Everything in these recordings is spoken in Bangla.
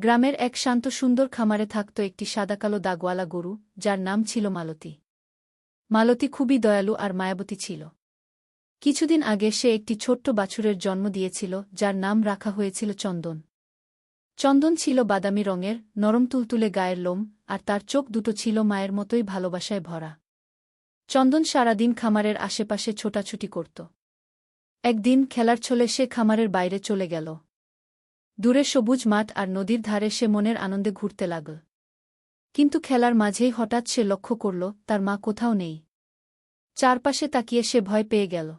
গ্রামের এক শান্ত সুন্দর খামারে থাকত একটি সাদাকালো দাগওয়ালা গরু, যার নাম ছিল মালতী। মালতী খুবই দয়ালু আর মায়াবতী ছিল। কিছুদিন আগে সে একটি ছোট্ট বাছুরের জন্ম দিয়েছিল, যার নাম রাখা হয়েছিল চন্দন। চন্দন ছিল বাদামি রঙের, নরম তুলতুলে গায়ের লোম, আর তার চোখ দুটো ছিল মায়ের মতোই ভালোবাসায় ভরা। চন্দন সারাদিন খামারের আশেপাশে ছোটাছুটি করত। একদিন খেলার ছলে সে খামারের বাইরে চলে গেল। দূরে সবুজ মাঠ আর নদীর ধারে সে মনের আনন্দে ঘুরতে লাগল। কিন্তু খেলার মাঝেই হঠাৎ সে লক্ষ্য করল তার মা কোথাও নেই। চারপাশে তাকিয়ে সে ভয় পেয়ে গেল।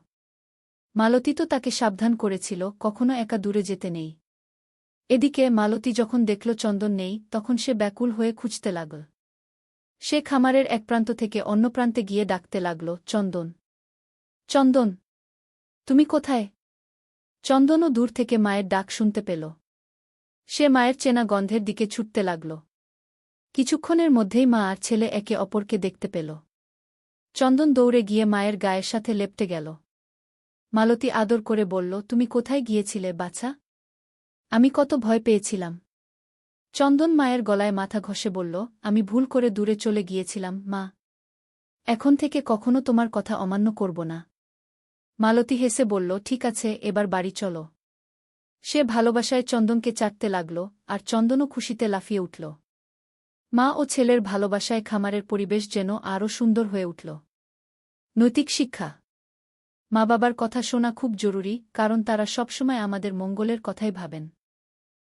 মালতী তো তাকে সাবধান করেছিল কখনো একা দূরে যেতে নেই। এদিকে মালতী যখন দেখল চন্দন নেই, তখন সে ব্যাকুল হয়ে খুঁজতে লাগল। সে খামারের এক প্রান্ত থেকে অন্য প্রান্তে গিয়ে ডাকতে লাগল, চন্দন, চন্দন, তুমি কোথায়? চন্দনও দূর থেকে মায়ের ডাক শুনতে পেল। সে মায়ের চেনা গন্ধের দিকে ছুটতে লাগল। কিছুক্ষণের মধ্যেই মা আর ছেলে একে অপরকে দেখতে পেল। চন্দন দৌড়ে গিয়ে মায়ের গায়ের সাথে লেপ্টে গেল। মালতী আদর করে বলল, তুমি কোথায় গিয়েছিলে বাছা? আমি কত ভয় পেয়েছিলাম। চন্দন মায়ের গলায় মাথা ঘষে বলল, আমি ভুল করে দূরে চলে গিয়েছিলাম মা। এখন থেকে কখনো তোমার কথা অমান্য করব না। মালতী হেসে বলল, ঠিক আছে, এবার বাড়ি চলো। সে ভালোবাসায় চন্দনকে চাটতে লাগল, আর চন্দনও খুশিতে লাফিয়ে উঠল। মা ও ছেলের ভালোবাসায় খামারের পরিবেশ যেন আরও সুন্দর হয়ে উঠল। নৈতিক শিক্ষা। মা বাবার কথা শোনা খুব জরুরি, কারণ তারা সবসময় আমাদের মঙ্গলের কথাই ভাবেন।